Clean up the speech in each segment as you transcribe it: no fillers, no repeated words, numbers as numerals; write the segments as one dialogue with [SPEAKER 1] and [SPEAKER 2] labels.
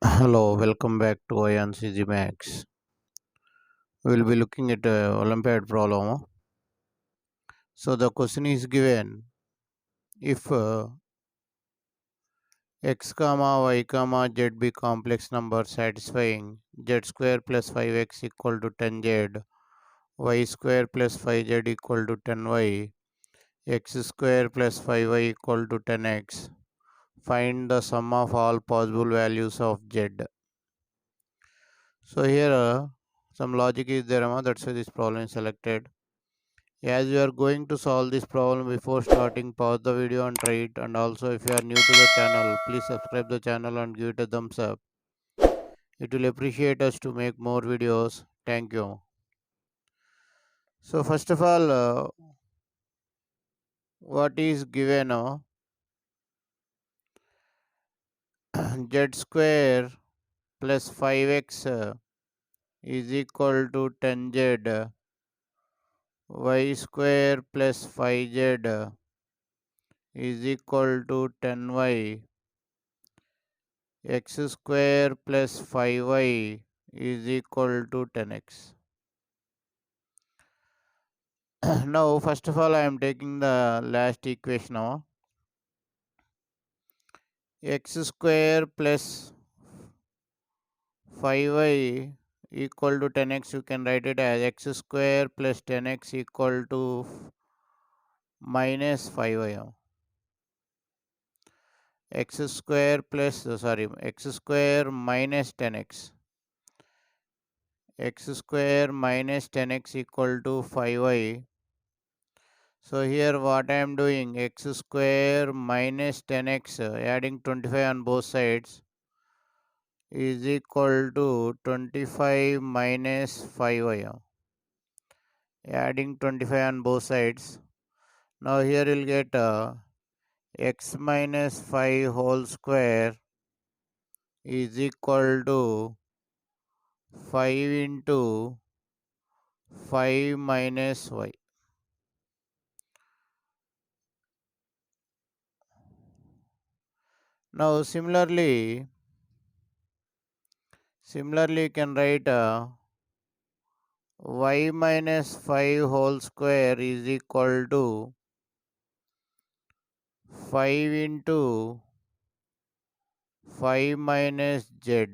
[SPEAKER 1] Hello, welcome back to INCG Max. We'll be looking at Olympiad problem. So the question is given: if x comma y comma z be complex number satisfying z square plus 5x equal to 10z, y square plus 5z equal to 10y, x square plus 5y equal to 10x, find the sum of all possible values of z. So here some logic is there, that's why this problem is selected. As you are going to solve this problem, before starting, pause the video and try it. And also, if you are new to the channel, please subscribe the channel and give it a thumbs up. It will appreciate us to make more videos. Thank you. So first of all, what is given? Z square plus 5x is equal to 10z. Y square plus 5z is equal to 10y. X square plus 5y is equal to 10x. Now, first of all, I am taking the last equation now. X square plus 5y equal to 10x. You can write it as x square plus 10x equal to minus 5y. X square plus, x square minus 10x. X square minus 10x equal to 5y. So here what I am doing, x square minus 10x, adding 25 on both sides, is equal to 25 minus 5y. Adding 25 on both sides. Now here you'll get x minus 5 whole square is equal to 5 into 5 minus y. Now similarly you can write y minus 5 whole square is equal to 5 into 5 minus z,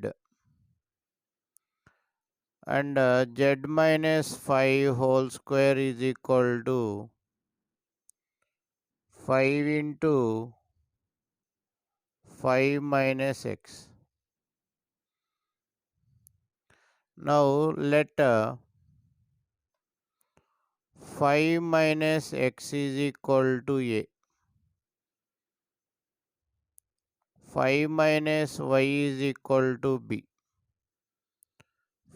[SPEAKER 1] and z minus 5 whole square is equal to 5 into 5 minus x. Now let 5 minus x is equal to a. 5 minus y is equal to b.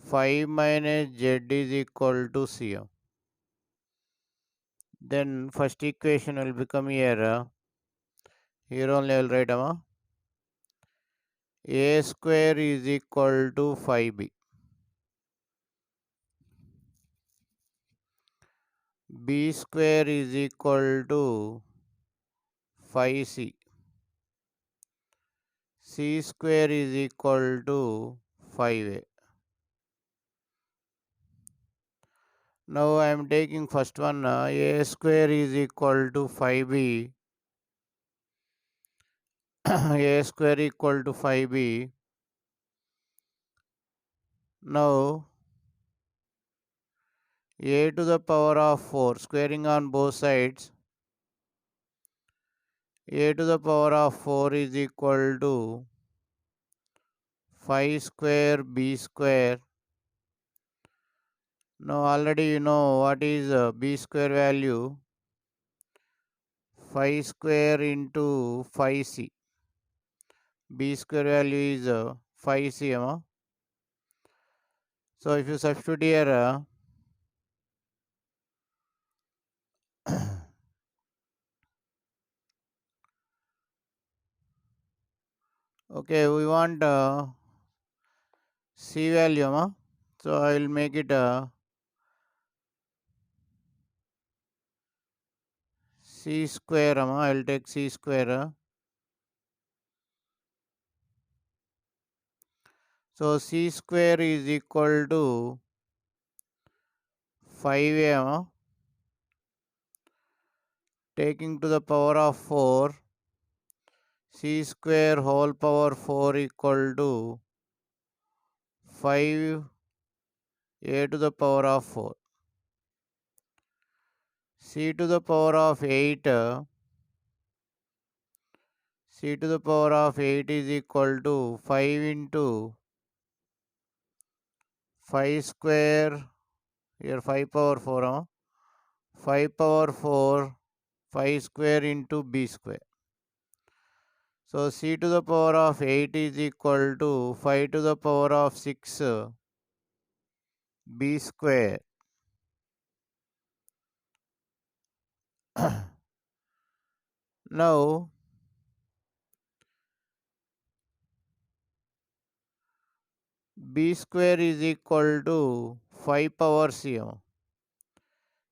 [SPEAKER 1] 5 minus z is equal to c. Then first equation will become here. Here only I will write a square is equal to 5b. B square is equal to 5c. C square is equal to 5a. Now I am taking first one, a square is equal to 5b. A square equal to 5b. Now a to the power of 4, squaring on both sides. A to the power of 4 is equal to 5 square b square. Now already you know what is b square value. 5 square into 5c. B square value is 5c. So if you substitute here, okay, we want c value. So I will make it c square. I will take c square. So c square is equal to 5a, taking to the power of 4, c square whole power 4 equal to 5a to the power of 4. C to the power of 8, c to the power of 8 is equal to 5 into 5 square, here 5 power 4, 5 power 4, 5 square into b square. So c to the power of 8 is equal to 5 to the power of 6 b square. Now b square is equal to 5 power c.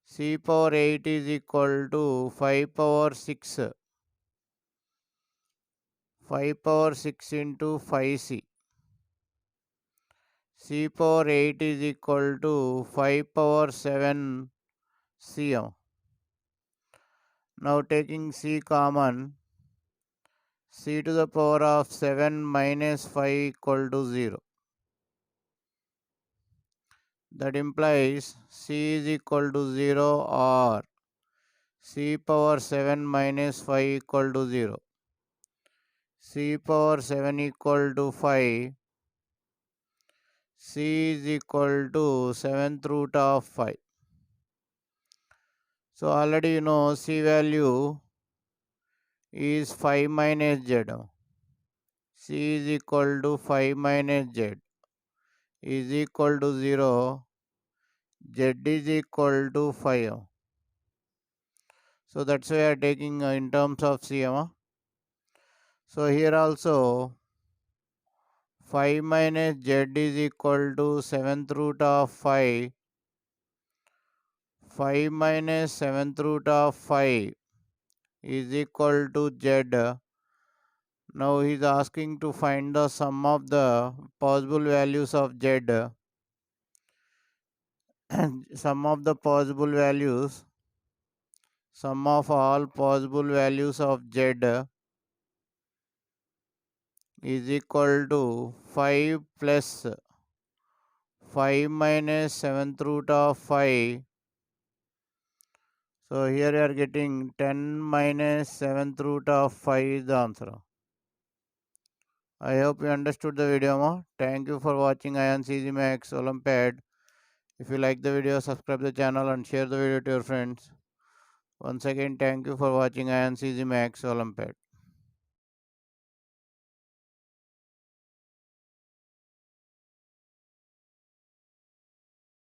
[SPEAKER 1] C power 8 is equal to 5 power 6. 5 power 6 into 5c. C power 8 is equal to 5 power 7 c. Now taking c common, c to the power of 7 minus 5 equal to 0. That implies c is equal to 0 or c power 7 minus 5 equal to 0. C power 7 equal to 5. C is equal to 7th root of 5. So already you know C value is 5 minus Z. C is equal to 5 minus Z is equal to 0. Z is equal to 5. So that's why we are taking in terms of C. So here also 5 minus Z is equal to 7th root of 5. 5 minus 7th root of 5 is equal to Z. Now he is asking to find the sum of the possible values of Z. Sum of the possible values, sum of all possible values of Z is equal to 5 plus 5 minus 7th root of 5. So here you are getting 10 minus 7th root of 5 is the answer. I hope you understood the video. Thank you for watching IONS Easy Maths Olympiad. If you like the video, subscribe the channel and share the video to your friends. Once again, thank you for watching IONS Easy Maths Olympiad.